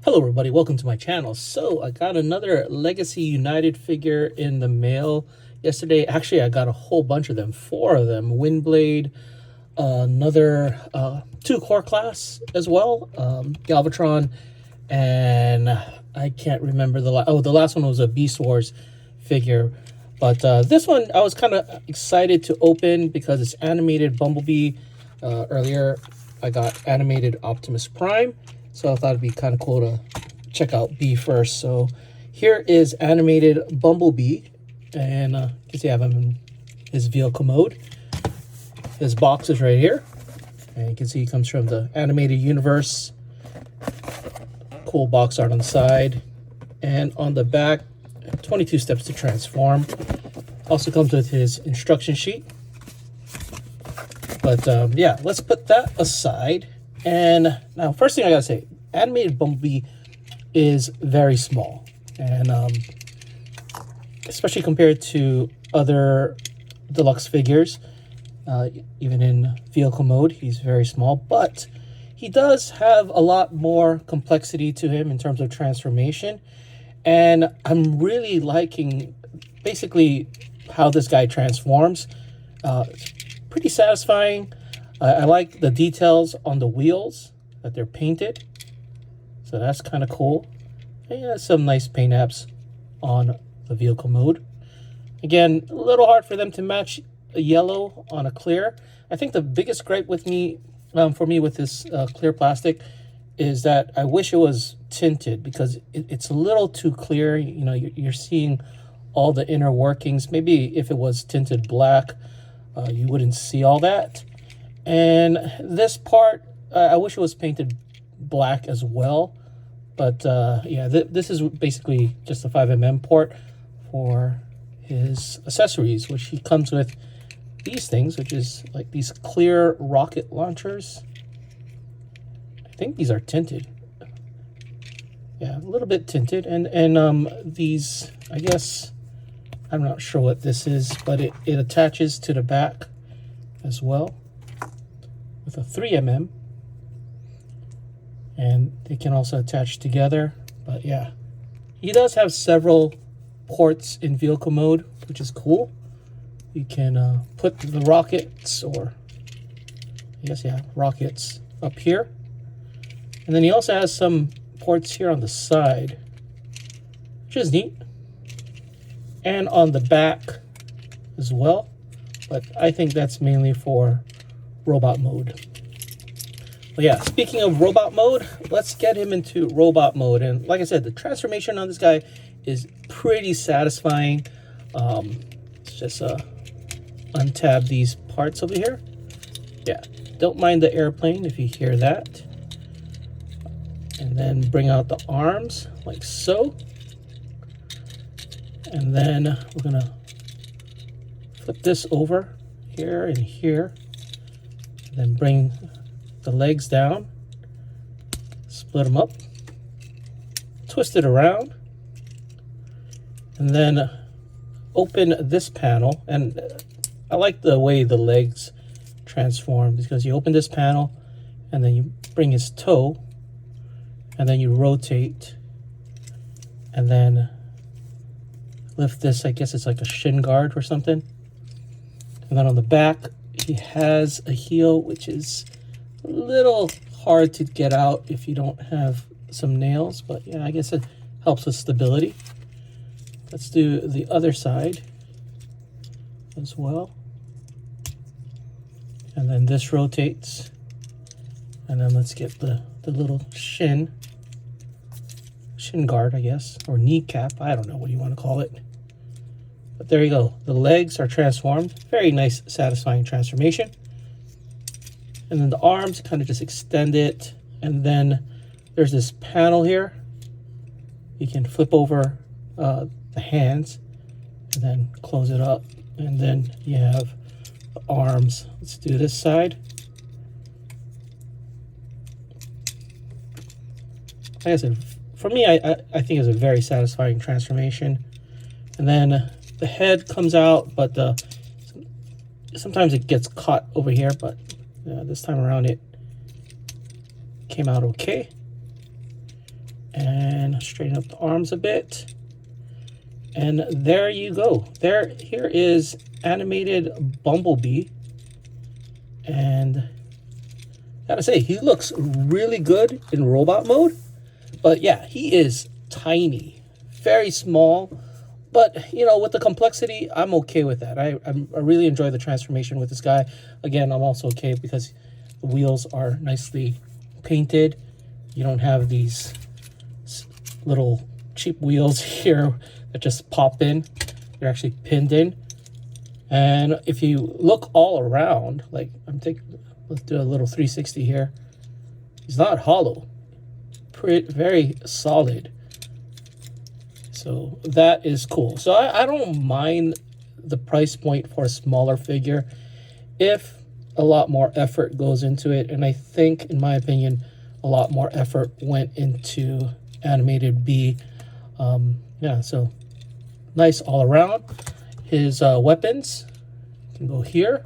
Hello everybody, welcome to my channel. So I got another Legacy United figure in the mail yesterday. Actually, I got a whole bunch of them, 4 of them. Windblade, another 2 core class as well, Galvatron, and I can't remember the last one was a Beast Wars figure. But this one I was kind of excited to open because it's animated Bumblebee. Earlier I got animated Optimus Prime. So I thought it'd be kind of cool to check out B first. So here is animated Bumblebee. And you can see I have him in his vehicle mode. His box is right here. And you can see he comes from the animated universe. Cool box art on the side. And on the back, 22 steps to transform. Also comes with his instruction sheet. But yeah, let's put that aside. And now, first thing I gotta say, animated Bumblebee is very small, and especially compared to other deluxe figures, even in vehicle mode, he's very small. But he does have a lot more complexity to him in terms of transformation, and I'm really liking basically how this guy transforms. Pretty satisfying. I like the details on the wheels, that they're painted. So that's kind of cool. And yeah, some nice paint apps on the vehicle mode. Again, a little hard for them to match a yellow on a clear. I think the biggest gripe with me, for me with this clear plastic is that I wish it was tinted, because it's a little too clear. You know, you're seeing all the inner workings. Maybe if it was tinted black, you wouldn't see all that. And this part, I wish it was painted black as well. But yeah, this is basically just a 5mm port for his accessories, which he comes with these things, which is like these clear rocket launchers. I think these are tinted. Yeah, a little bit tinted. And these, I guess, I'm not sure what this is, but it attaches to the back as well with a 3mm, and they can also attach together. But yeah, he does have several ports in vehicle mode, which is cool. You can put the rockets, or I guess, yeah, rockets up here, and then he also has some ports here on the side, which is neat, and on the back as well. But I think that's mainly for robot mode. But yeah, speaking of robot mode, let's get him into robot mode. And like I said, the transformation on this guy is pretty satisfying. Let's just untab these parts over here. Yeah, don't mind the airplane if you hear that. And then bring out the arms like so. And then we're gonna flip this over here and here. Then bring the legs down, split them up, twist it around, and then open this panel. And I like the way the legs transform, because you open this panel and then you bring his toe, and then you rotate, and then lift this. I guess it's like a shin guard or something. And then on the back, he has a heel, which is a little hard to get out if you don't have some nails, but yeah, I guess it helps with stability. Let's do the other side as well. And then this rotates. And then let's get the little shin guard, I guess, or kneecap. I don't know what you want to call it. But there you go. The legs are transformed. Very nice, satisfying transformation. And then the arms, kind of just extend it. And then there's this panel here. You can flip over the hands and then close it up. And then you have the arms. Let's do this side. Like I said, for me, I think it's a very satisfying transformation. And then the head comes out, but sometimes it gets caught over here, but this time around it came out okay. straighten up the arms a bit. And there you go. Here is animated Bumblebee. And gotta say, he looks really good in robot mode. But yeah, he is tiny, very small. But, you know, with the complexity, I'm okay with that. I really enjoy the transformation with this guy. Again, I'm also okay because the wheels are nicely painted. You don't have these little cheap wheels here that just pop in. They're actually pinned in. And if you look all around, like let's do a little 360 here. He's not hollow. Very solid. So that is cool. So I don't mind the price point for a smaller figure if a lot more effort goes into it. And I think, in my opinion, a lot more effort went into animated B. Yeah, so nice all around. His weapons can go here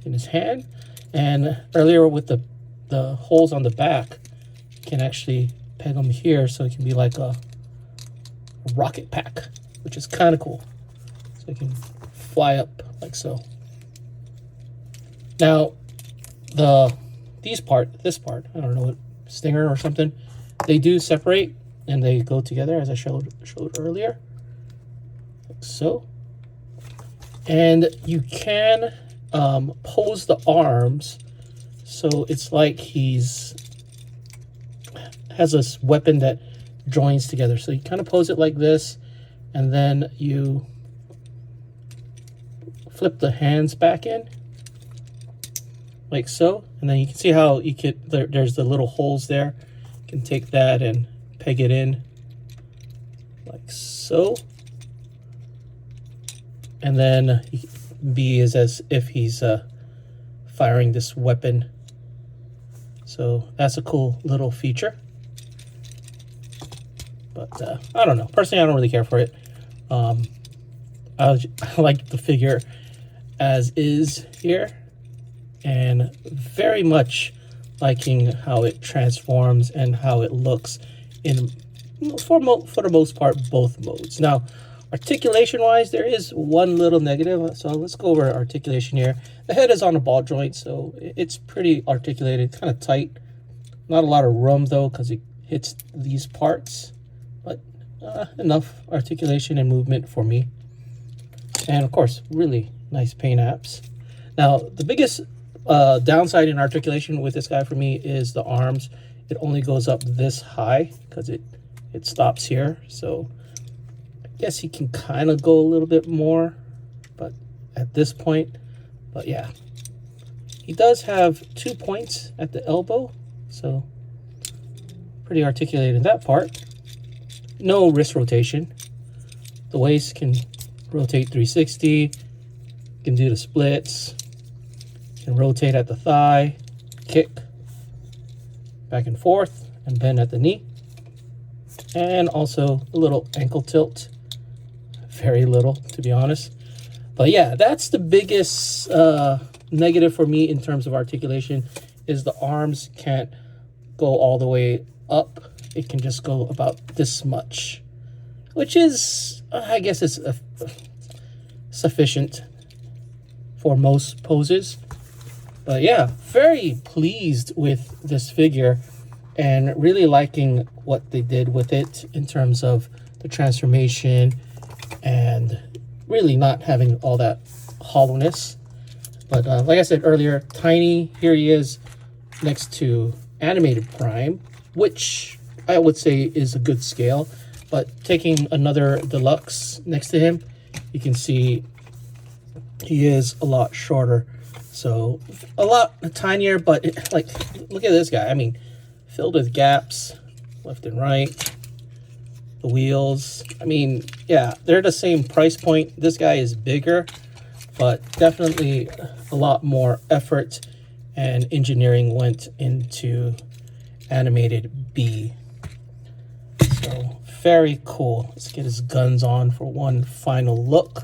in his hand. And earlier with the holes on the back, you can actually peg them here so it can be like a rocket pack, which is kind of cool. So it can fly up like so. Now, this part, I don't know what, stinger or something, they do separate and they go together as I showed earlier, like so. And you can pose the arms so it's like has this weapon that joins together. So you kind of pose it like this, and then you flip the hands back in like so, and then you can see how you could there's the little holes there. You can take that and peg it in like so, and then B is as if he's firing this weapon. So that's a cool little feature. But I don't know. Personally, I don't really care for it. I like the figure as is here, and very much liking how it transforms and how it looks in, for the most part, both modes. Now, articulation-wise, there is one little negative. So let's go over articulation here. The head is on a ball joint, so it's pretty articulated, kind of tight. Not a lot of room, though, because it hits these parts. But enough articulation and movement for me. And of course, really nice paint apps. Now, the biggest downside in articulation with this guy for me is the arms. It only goes up this high because it stops here. So I guess he can kind of go a little bit more, but at this point. But yeah, he does have 2 points at the elbow, so pretty articulated in that part. No wrist rotation. The waist can rotate 360, can do the splits, can rotate at the thigh, kick back and forth, and bend at the knee, and also a little ankle tilt. Very little, to be honest. But yeah, that's the biggest negative for me in terms of articulation, is the arms can't go all the way up. It can just go about this much, which is, I guess it's sufficient for most poses. But yeah, very pleased with this figure and really liking what they did with it in terms of the transformation and really not having all that hollowness. But like I said earlier, tiny. Here he is next to Animated Prime, which I would say is a good scale. But taking another deluxe next to him, you can see he is a lot shorter. So a lot tinier, but like, look at this guy. I mean, filled with gaps left and right. The wheels, I mean, yeah, they're the same price point. This guy is bigger, but definitely a lot more effort and engineering went into Animated B. So very cool. Let's get his guns on for one final look.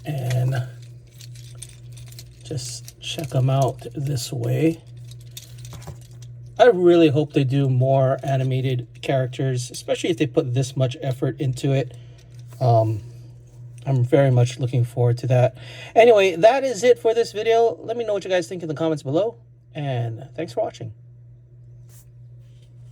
And just check them out this way. I really hope they do more animated characters, especially if they put this much effort into it. I'm very much looking forward to that. Anyway, that is it for this video. Let me know what you guys think in the comments below, and thanks for watching.